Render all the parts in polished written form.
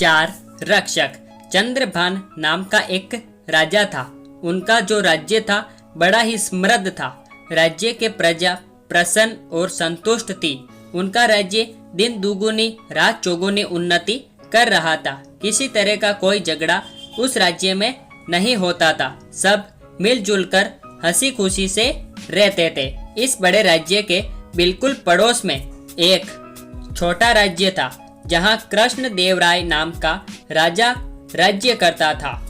4 रक्षक। चंद्रभान नाम का एक राजा था। उनका जो राज्य था बड़ा ही समृद्ध था। राज्य के प्रजा प्रसन्न और संतुष्ट थी। उनका राज्य दिन दुगुनी रात चौगुनी उन्नति कर रहा था। किसी तरह का कोई झगड़ा उस राज्य में नहीं होता था। सब मिलजुल कर हंसी खुशी से रहते थे। इस बड़े राज्य के बिल्कुल पड़ोस में एक छोटा राज्य था, जहां कृष्ण देव राय नाम का राजा राज्य करता था।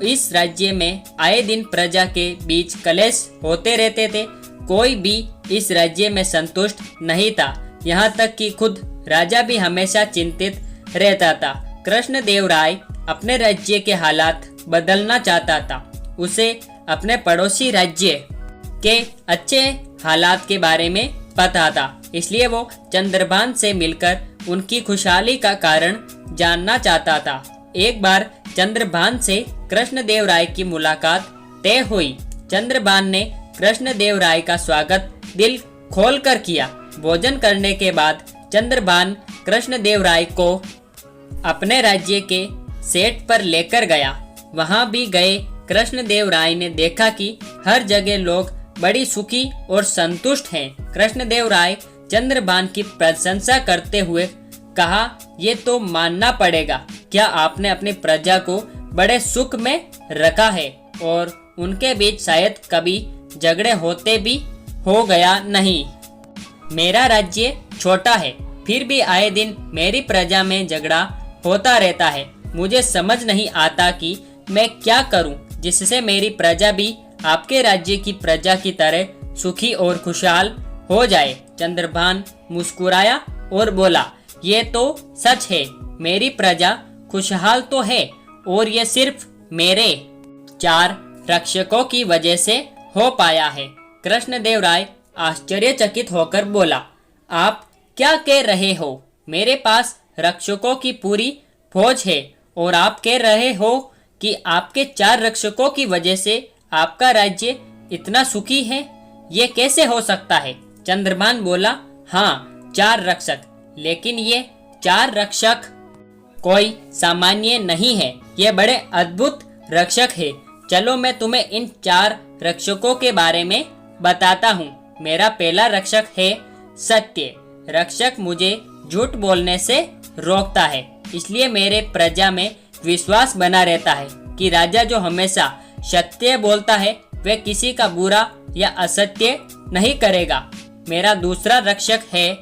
इस राज्य में आए दिन प्रजा के बीच कलेश होते रहते थे। कोई भी इस राज्य में संतुष्ट नहीं था। यहाँ तक कि खुद राजा भी हमेशा चिंतित रहता था। कृष्ण देव राय अपने राज्य के हालात बदलना चाहता था। उसे अपने पड़ोसी राज्य के अच्छे हालात के बारे में पता था, इसलिए वो चंद्रभान से मिलकर उनकी खुशहाली का कारण जानना चाहता था। एक बार चंद्रभान से कृष्णदेव राय की मुलाकात तय हुई। चंद्रभान ने कृष्णदेव राय का स्वागत दिल खोलकर किया। भोजन करने के बाद चंद्रभान कृष्णदेव राय को अपने राज्य के सेट पर लेकर गया। वहां भी गए कृष्णदेव राय ने देखा कि हर जगह लोग बड़ी सुखी और संतुष्ट हैं। कृष्णदेव राय चंद्रभान की प्रशंसा करते हुए कहा, ये तो मानना पड़ेगा, क्या आपने अपनी प्रजा को बड़े सुख में रखा है और उनके बीच शायद कभी झगड़े होते भी हो गया नहीं। मेरा राज्य छोटा है, फिर भी आए दिन मेरी प्रजा में झगड़ा होता रहता है। मुझे समझ नहीं आता कि मैं क्या करूं जिससे मेरी प्रजा भी आपके राज्य की प्रजा की तरह सुखी और खुशहाल हो जाए। चंद्रभान मुस्कुराया और बोला, ये तो सच है, मेरी प्रजा खुशहाल तो है और ये सिर्फ मेरे 4 रक्षकों की वजह से हो पाया है। कृष्णदेव राय आश्चर्यचकित होकर बोला, आप क्या कह रहे हो? मेरे पास रक्षकों की पूरी फौज है और आप कह रहे हो कि आपके 4 रक्षकों की वजह से आपका राज्य इतना सुखी है? ये कैसे हो सकता है? चंद्रभान बोला, हाँ 4 रक्षक, लेकिन ये 4 रक्षक कोई सामान्य नहीं है, ये बड़े अद्भुत रक्षक है। चलो मैं तुम्हें इन 4 रक्षकों के बारे में बताता हूँ। मेरा पहला रक्षक है सत्य। रक्षक मुझे झूठ बोलने से रोकता है, इसलिए मेरे प्रजा में विश्वास बना रहता है कि राजा जो हमेशा सत्य बोलता है वह किसी का बुरा या असत्य नहीं करेगा। मेरा दूसरा रक्षक है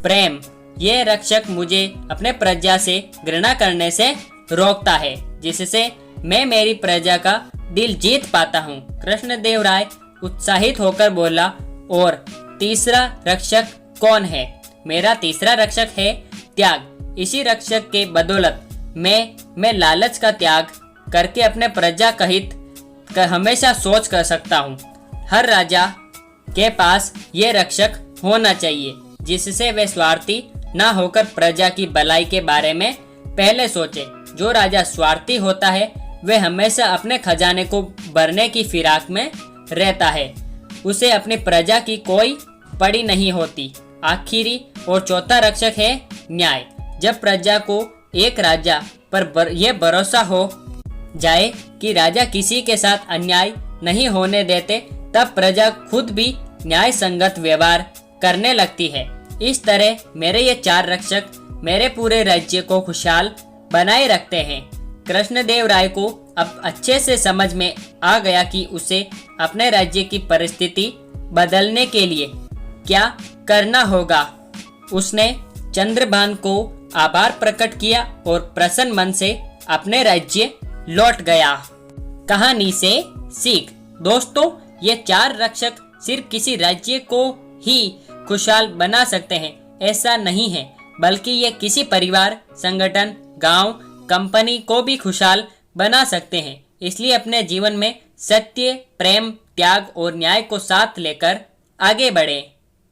प्रेम। यह रक्षक मुझे अपने प्रजा से घृणा करने से रोकता है, जिससे मैं मेरी प्रजा का दिल जीत पाता हूँ। कृष्णदेव राय उत्साहित होकर बोला, और तीसरा रक्षक कौन है? मेरा तीसरा रक्षक है त्याग। इसी रक्षक के बदौलत मैं लालच का त्याग करके अपने प्रजा का हित हमेशा सोच कर सकता हूँ। हर राजा के पास ये रक्षक होना चाहिए, जिससे वे स्वार्थी ना होकर प्रजा की भलाई के बारे में पहले सोचे। जो राजा स्वार्थी होता है वह हमेशा अपने खजाने को भरने की फिराक में रहता है, उसे अपनी प्रजा की कोई पड़ी नहीं होती। आखिरी और चौथा रक्षक है न्याय। जब प्रजा को एक राजा पर यह भरोसा हो जाए कि राजा किसी के साथ अन्याय नहीं होने देते, तब प्रजा खुद भी न्याय संगत व्यवहार करने लगती है। इस तरह मेरे ये 4 रक्षक मेरे पूरे राज्य को खुशहाल बनाए रखते हैं। कृष्णदेव राय को अब अच्छे से समझ में आ गया कि उसे अपने राज्य की परिस्थिति बदलने के लिए क्या करना होगा। उसने चंद्रभान को आभार प्रकट किया और प्रसन्न मन से अपने राज्य लौट गया। कहानी से सीख। दोस्तों, ये 4 रक्षक सिर्फ किसी राज्य को ही खुशहाल बना सकते हैं ऐसा नहीं है, बल्कि ये किसी परिवार, संगठन, गांव, कंपनी को भी खुशहाल बना सकते हैं। इसलिए अपने जीवन में सत्य, प्रेम, त्याग और न्याय को साथ लेकर आगे बढ़ें।